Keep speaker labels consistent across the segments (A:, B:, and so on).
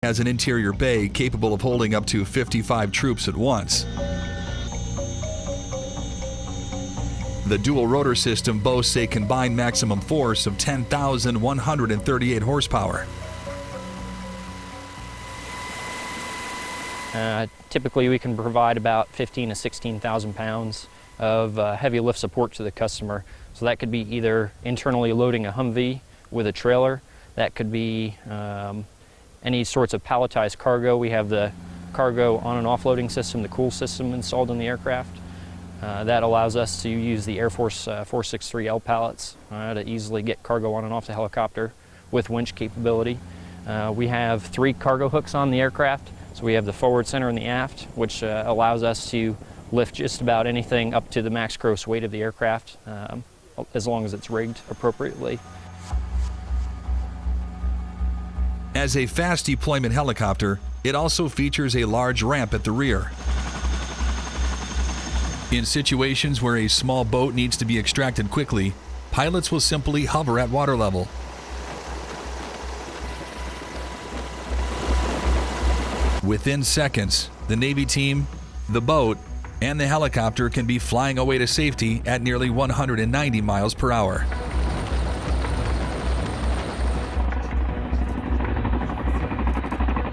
A: has an interior bay capable of holding up to 55 troops at once. The dual rotor system boasts a combined maximum force of 10,138 horsepower.
B: Typically we can provide about 15 to 16,000 pounds of heavy lift support to the customer. So that could be either internally loading a Humvee with a trailer, that could be any sorts of palletized cargo. We have the cargo on and offloading system, the cool system installed in the aircraft. That allows us to use the Air Force 463L pallets to easily get cargo on and off the helicopter with winch capability. We have 3 cargo hooks on the aircraft. So we have the forward, center, and the aft, which allows us to lift just about anything up to the max gross weight of the aircraft, as long as it's rigged appropriately.
A: As a fast deployment helicopter, it also features a large ramp at the rear. In situations where a small boat needs to be extracted quickly, pilots will simply hover at water level. Within seconds, the Navy team, the boat, and the helicopter can be flying away to safety at nearly 190 miles per hour.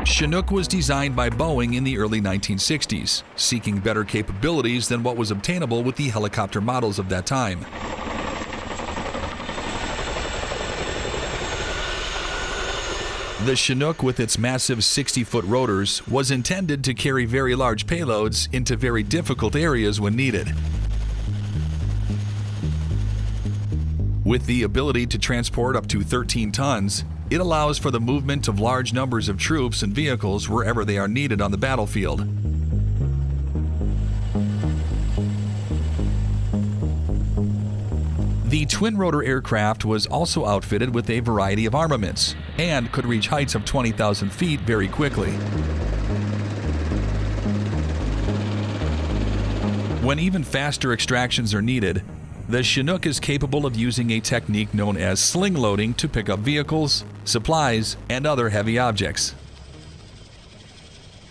A: Chinook was designed by Boeing in the early 1960s, seeking better capabilities than what was obtainable with the helicopter models of that time. The Chinook, with its massive 60-foot rotors, was intended to carry very large payloads into very difficult areas when needed. With the ability to transport up to 13 tons, it allows for the movement of large numbers of troops and vehicles wherever they are needed on the battlefield. The twin-rotor aircraft was also outfitted with a variety of armaments and could reach heights of 20,000 feet very quickly. When even faster extractions are needed, the Chinook is capable of using a technique known as sling loading to pick up vehicles, supplies, and other heavy objects.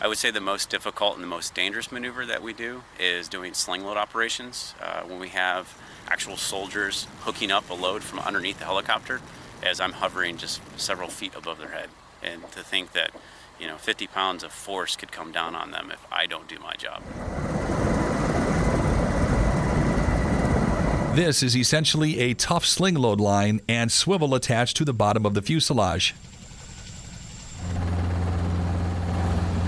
C: I would say the most difficult and the most dangerous maneuver that we do is doing sling load operations, when we have actual soldiers hooking up a load from underneath the helicopter as I'm hovering just several feet above their head. And to think that, 50 pounds of force could come down on them if I don't do my job.
A: This is essentially a tough sling load line and swivel attached to the bottom of the fuselage.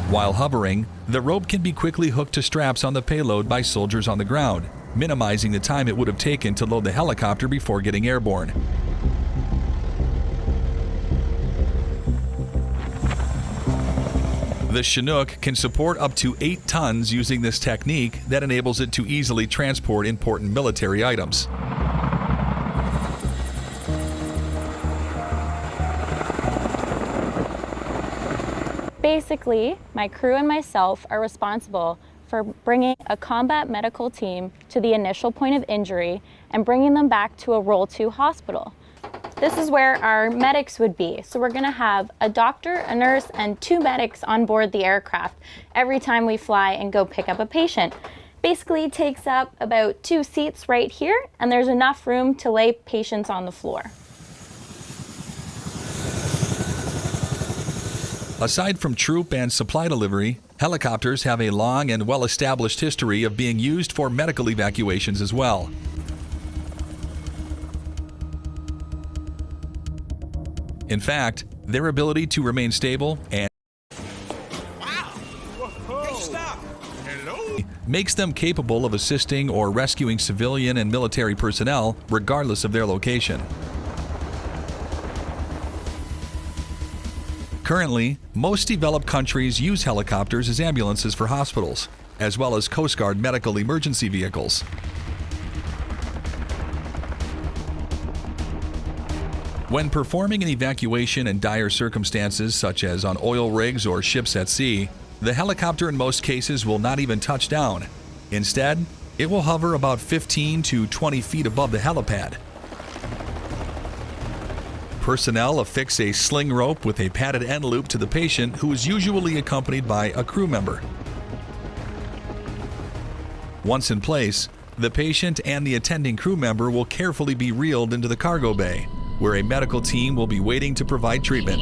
A: While hovering, the rope can be quickly hooked to straps on the payload by soldiers on the ground, minimizing the time it would have taken to load the helicopter before getting airborne. The Chinook can support up to 8 tons using this technique that enables it to easily transport important military items.
D: Basically, my crew and myself are responsible for bringing a combat medical team to the initial point of injury and bringing them back to a Role 2 hospital. This is where our medics would be. So we're gonna have a doctor, a nurse, and 2 medics on board the aircraft every time we fly and go pick up a patient. Basically it takes up about 2 seats right here, and there's enough room to lay patients on the floor.
A: Aside from troop and supply delivery, helicopters have a long and well-established history of being used for medical evacuations as well. In fact, their ability to remain stable and makes them capable of assisting or rescuing civilian and military personnel regardless of their location. Currently, most developed countries use helicopters as ambulances for hospitals, as well as Coast Guard medical emergency vehicles. When performing an evacuation in dire circumstances, such as on oil rigs or ships at sea, the helicopter in most cases will not even touch down. Instead, it will hover about 15 to 20 feet above the helipad. Personnel affix a sling rope with a padded end loop to the patient, who is usually accompanied by a crew member. Once in place, the patient and the attending crew member will carefully be reeled into the cargo bay, where a medical team will be waiting to provide treatment.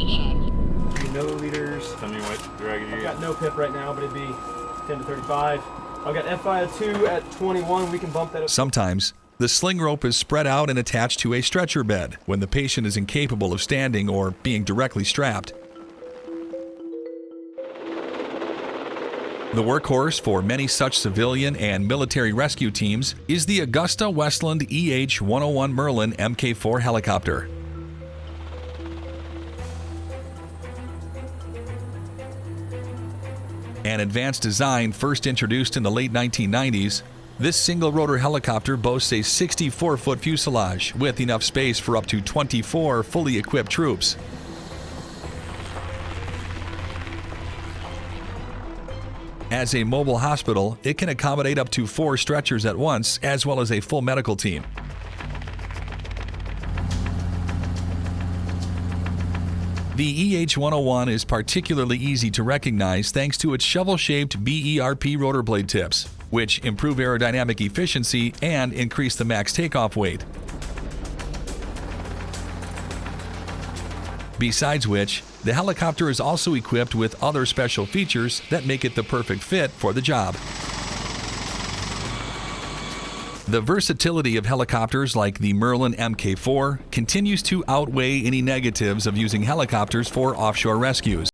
E: 3 milliliters.
F: Tell me what drag you
E: I've got no pip right now, but it'd be 10 to 35. I've got FiO2 at 21. We can bump that up.
A: Sometimes, the sling rope is spread out and attached to a stretcher bed when the patient is incapable of standing or being directly strapped. The workhorse for many such civilian and military rescue teams is the Augusta Westland EH-101 Merlin Mk4 helicopter. An advanced design first introduced in the late 1990s, this single-rotor helicopter boasts a 64-foot fuselage with enough space for up to 24 fully equipped troops. As a mobile hospital, it can accommodate up to 4 stretchers at once, as well as a full medical team. The EH-101 is particularly easy to recognize thanks to its shovel-shaped BERP rotor blade tips, which improve aerodynamic efficiency and increase the max takeoff weight. Besides which, the helicopter is also equipped with other special features that make it the perfect fit for the job. The versatility of helicopters like the Merlin Mk4 continues to outweigh any negatives of using helicopters for offshore rescues.